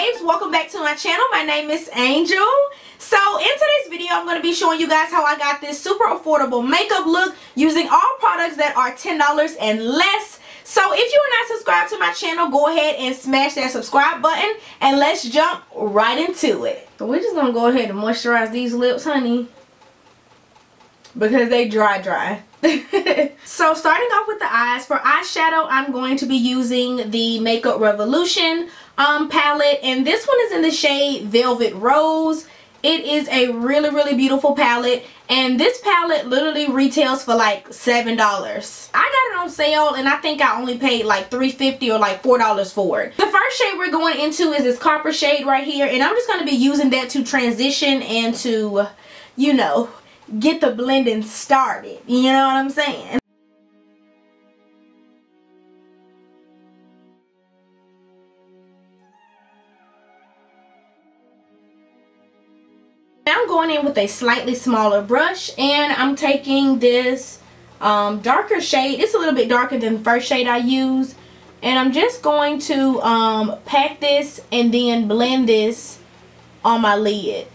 babes, welcome back to my channel. My name is Angel. So in today's video I'm going to be showing you guys how I got this super affordable makeup look using all products that are $10 and less. So if you are not subscribed to my channel, go ahead and smash that subscribe button and let's jump right into it. So we're just going to go ahead and moisturize these lips, honey, because they dry. So starting off with the eyes, for eyeshadow I'm going to be using the Makeup Revolution palette, and this one is in the shade Velvet Rose. It is a really beautiful palette, and this palette literally retails for like $7. I got it on sale and I think I only paid like $3.50 or like $4 for it. The first shade we're going into is this copper shade right here, and I'm just going to be using that to transition and to, you know, get the blending started. You know what I'm saying? I'm going in with a slightly smaller brush, and I'm taking this darker shade. It's a little bit darker than the first shade I used, and I'm just going to pack this and then blend this on my lid.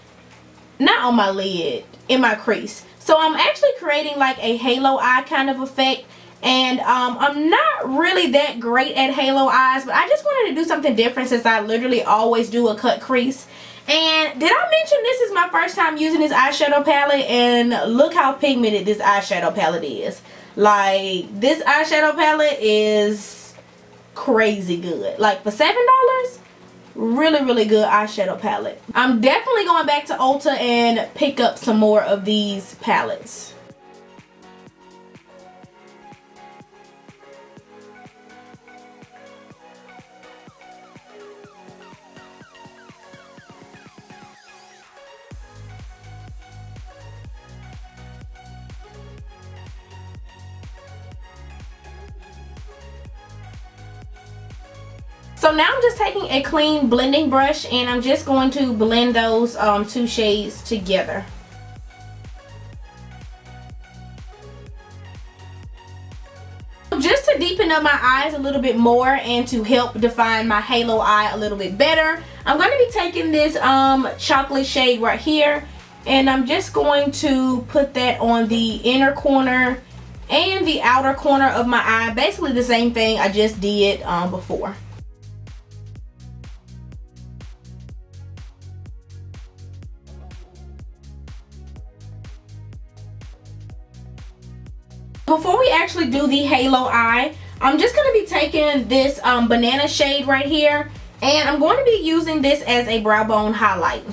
Not on my lid, in my crease. So I'm actually creating like a halo eye kind of effect, and I'm not really that great at halo eyes, but I just wanted to do something different since I literally always do a cut crease. And did I mention this is my first time using this eyeshadow palette, and look how pigmented this eyeshadow palette is. Like, this eyeshadow palette is crazy good. Like, for $7, really good eyeshadow palette. I'm definitely going back to Ulta and pick up some more of these palettes. So now I'm just taking a clean blending brush and I'm just going to blend those two shades together. Just to deepen up my eyes a little bit more and to help define my halo eye a little bit better, I'm going to be taking this chocolate shade right here, and I'm just going to put that on the inner corner and the outer corner of my eye. Basically the same thing I just did before. Before we actually do the halo eye, I'm just going to be taking this banana shade right here, and I'm going to be using this as a brow bone highlight.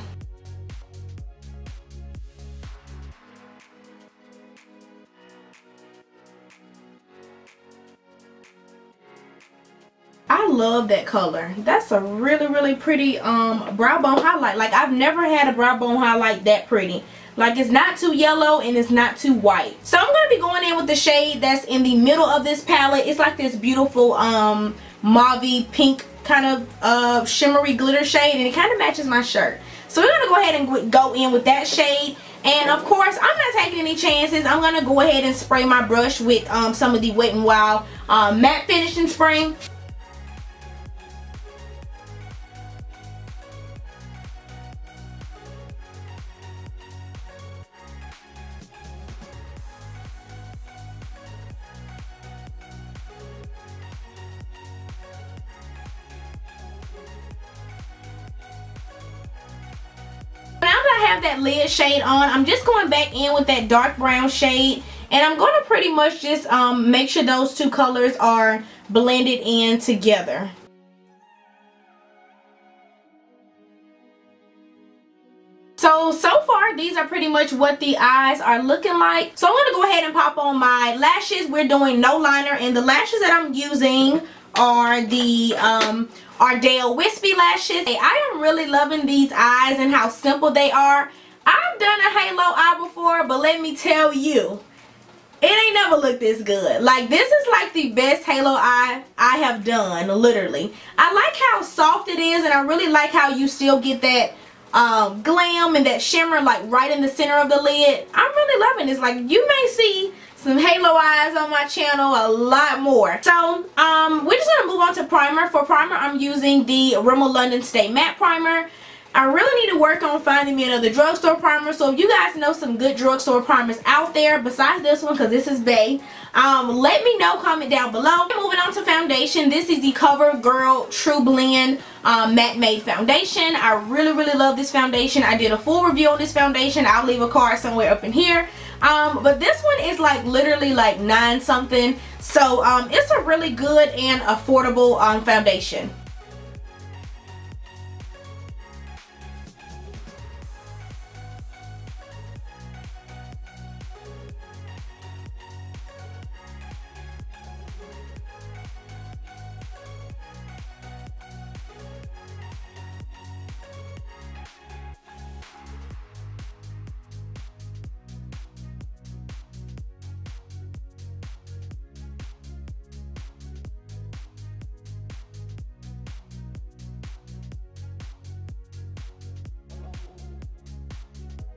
I love that color. That's a really pretty brow bone highlight. Like, I've never had a brow bone highlight that pretty. Like, it's not too yellow and it's not too white. So I'm going to be going in with the shade that's in the middle of this palette. It's like this beautiful mauve pink kind of shimmery glitter shade, and it kind of matches my shirt. So we're going to go ahead and go in with that shade. And of course, I'm not taking any chances. I'm going to go ahead and spray my brush with some of the Wet n Wild matte finishing spray. That lid shade on, I'm just going back in with that dark brown shade, and I'm going to pretty much just make sure those two colors are blended in together. So far these are pretty much what the eyes are looking like. So I'm going to go ahead and pop on my lashes. We're doing no liner, and the lashes that I'm using are the Ardell Wispy lashes. I am really loving these eyes and how simple they are. I've done a halo eye before, but let me tell you, it ain't never looked this good. Like, this is like the best halo eye I have done, literally. I like how soft it is, and I really like how you still get that glam and that shimmer like right in the center of the lid. I'm really loving this. Like, you may see some halo eyes on my channel, a lot more. So we're just gonna move on to primer. For primer, I'm using the Rimmel London Stay Matte Primer. I really need to work on finding me another drugstore primer. So if you guys know some good drugstore primers out there besides this one, because this is Bae, let me know, comment down below. Moving on to foundation, this is the CoverGirl True Blend Matte Made Foundation. I really love this foundation. I did a full review on this foundation. I'll leave a card somewhere up in here. But this one is like literally like 9 something. So it's a really good and affordable foundation.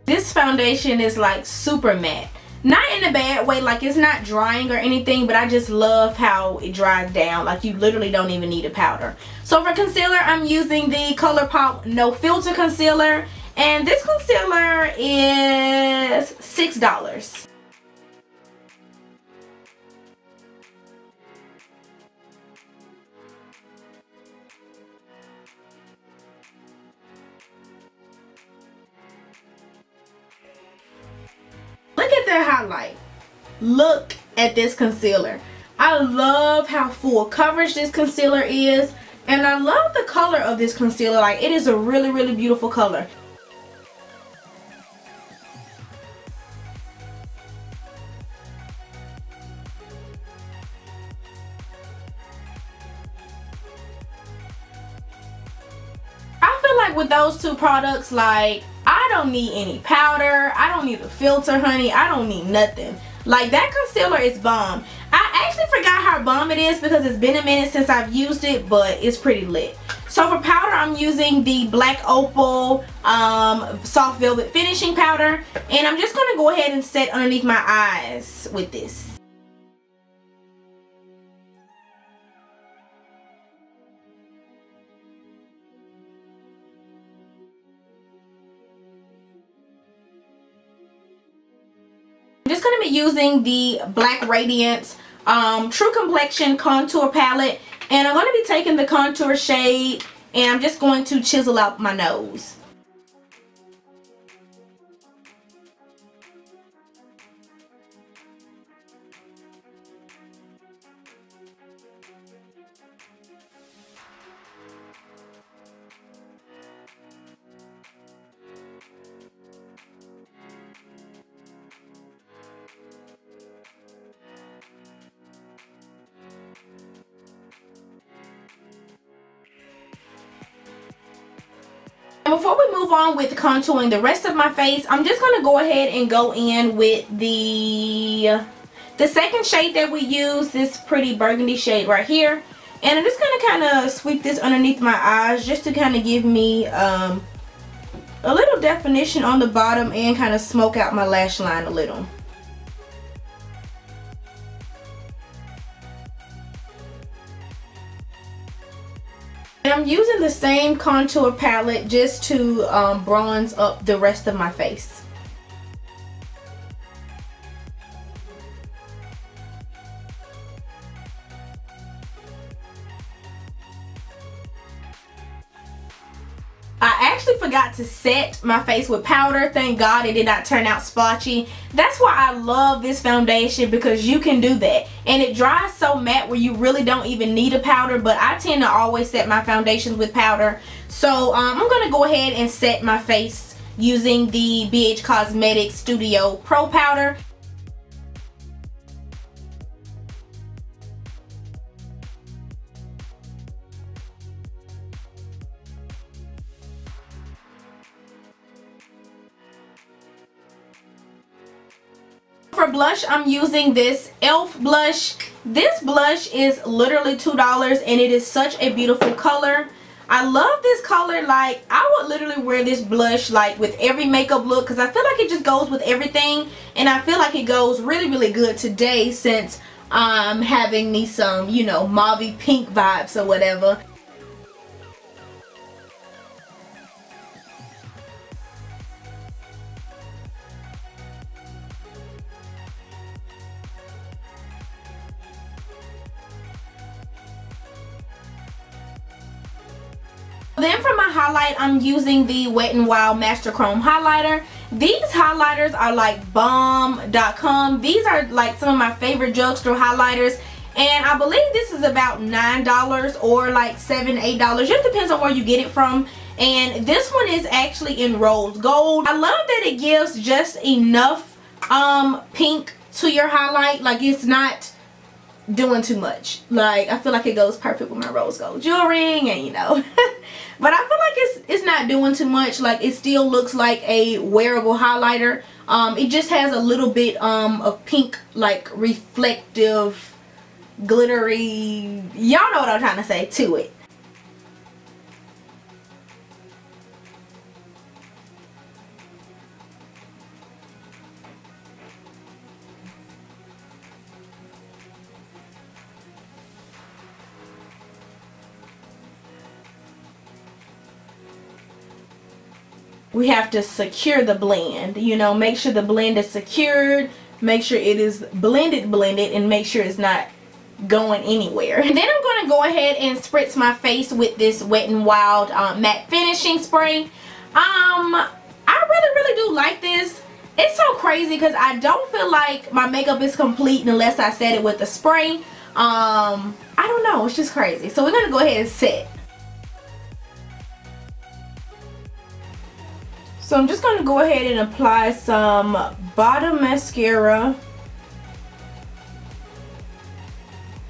This foundation is like super matte. Not in a bad way, like it's not drying or anything, but I just love how it dries down. Like you literally don't even need a powder. So for concealer, I'm using the ColourPop No Filter Concealer. And this concealer is $6. Look at the highlight. Look at this concealer. I love how full coverage this concealer is. And I love the color of this concealer. Like it is a really beautiful color. I feel like with those two products, like I don't need any powder. I don't need a filter, honey. I don't need nothing. Like that concealer is bomb. I actually forgot how bomb it is because it's been a minute since I've used it, but it's pretty lit. So for powder, I'm using the Black Opal Soft Velvet Finishing Powder. And I'm just going to go ahead and set underneath my eyes with this. I'm just going to be using the Black Radiance True Complexion Contour Palette. And I'm going to be taking the contour shade and I'm just going to chisel out my nose. Before we move on with contouring the rest of my face, I'm just going to go ahead and go in with the second shade that we use, this pretty burgundy shade right here. And I'm just going to kind of sweep this underneath my eyes just to kind of give me a little definition on the bottom and kind of smoke out my lash line a little. I'm using the same contour palette just to bronze up the rest of my face. I actually forgot to set my face with powder. Thank God it did not turn out splotchy. That's why I love this foundation, because you can do that. And it dries so matte where you really don't even need a powder. But I tend to always set my foundations with powder. So I'm going to go ahead and set my face using the BH Cosmetics Studio Pro Powder. For blush, I'm using this e.l.f. blush. This blush is literally $2 and it is such a beautiful color. I love this color. Like, I would literally wear this blush like with every makeup look because I feel like it just goes with everything, and I feel like it goes really, really good today since I'm having me some, you know, mauvey pink vibes or whatever. Then for my highlight, I'm using the Wet n Wild Master Chrome highlighter. These highlighters are like bomb.com. These are like some of my favorite drugstore highlighters, and I believe this is about $9 or like $7, $8. Just depends on where you get it from. And this one is actually in rose gold. I love that it gives just enough pink to your highlight. Like, it's not doing too much. Like, I feel like it goes perfect with my rose gold jewelry, and you know. But I feel like it's not doing too much. Like, it still looks like a wearable highlighter. It just has a little bit of pink, like reflective, glittery, y'all know what I'm trying to say, to it. We have to secure the blend, you know, make sure the blend is secured, make sure it is blended, and make sure it's not going anywhere. And then I'm going to go ahead and spritz my face with this Wet n Wild matte finishing spray. I really do like this. It's so crazy because I don't feel like my makeup is complete unless I set it with a spray. I don't know, it's just crazy. So we're going to go ahead and set. So I'm just going to go ahead and apply some bottom mascara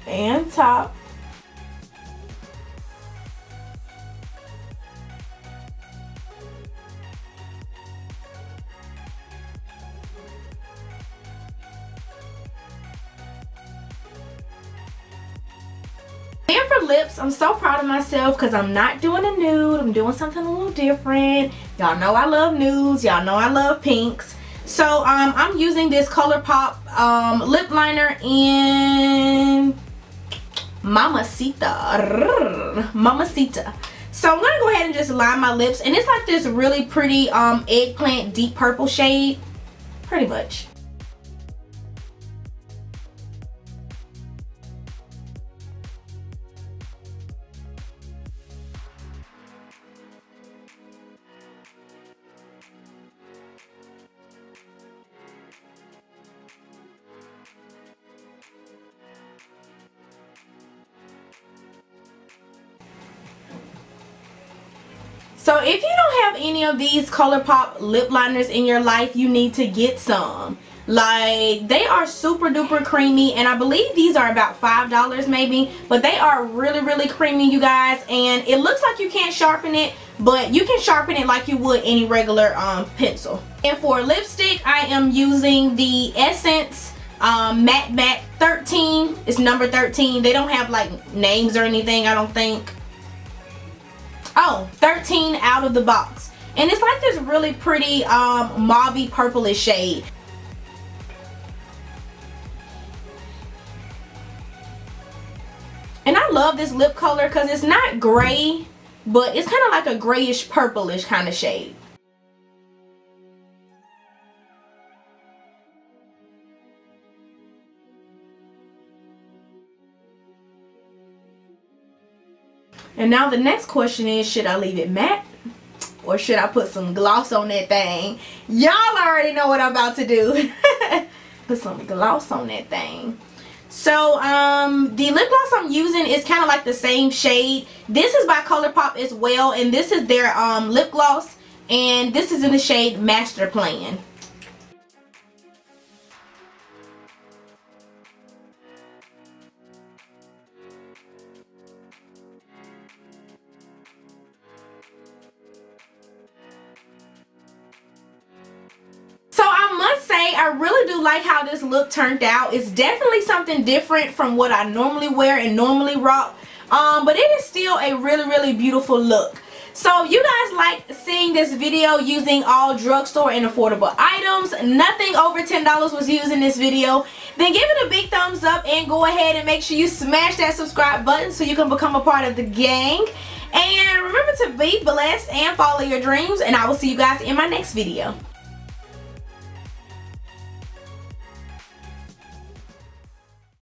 and top. And for lips, I'm so proud of myself because I'm not doing a nude. I'm doing something a little different. Y'all know I love nudes. Y'all know I love pinks. So I'm using this ColourPop lip liner in Mamacita. So I'm going to go ahead and just line my lips. And it's like this really pretty eggplant deep purple shade. Pretty much. So if you don't have any of these ColourPop lip liners in your life, you need to get some. Like, they are super duper creamy, and I believe these are about $5 maybe, but they are really creamy, you guys. And it looks like you can't sharpen it, but you can sharpen it like you would any regular pencil. And for lipstick, I am using the Essence Matte 13. It's number 13. They don't have like names or anything, I don't think. Oh, 13 out of the box. And it's like this really pretty mauvey purplish shade. And I love this lip color because it's not gray, but it's kind of like a grayish purplish kind of shade. And now the next question is, should I leave it matte or should I put some gloss on that thing? Y'all already know what I'm about to do. Put some gloss on that thing. So the lip gloss I'm using is kind of like the same shade. This is by ColourPop as well, and this is their lip gloss, and this is in the shade Master Plan. I really do like how this look turned out. It's definitely something different from what I normally wear and normally rock. but it is still a really beautiful look. So you guys like seeing this video using all drugstore and affordable items, nothing over $10 was used in this video, then give it a big thumbs up and go ahead and make sure you smash that subscribe button so you can become a part of the gang. And remember to be blessed and follow your dreams, and I will see you guys in my next video.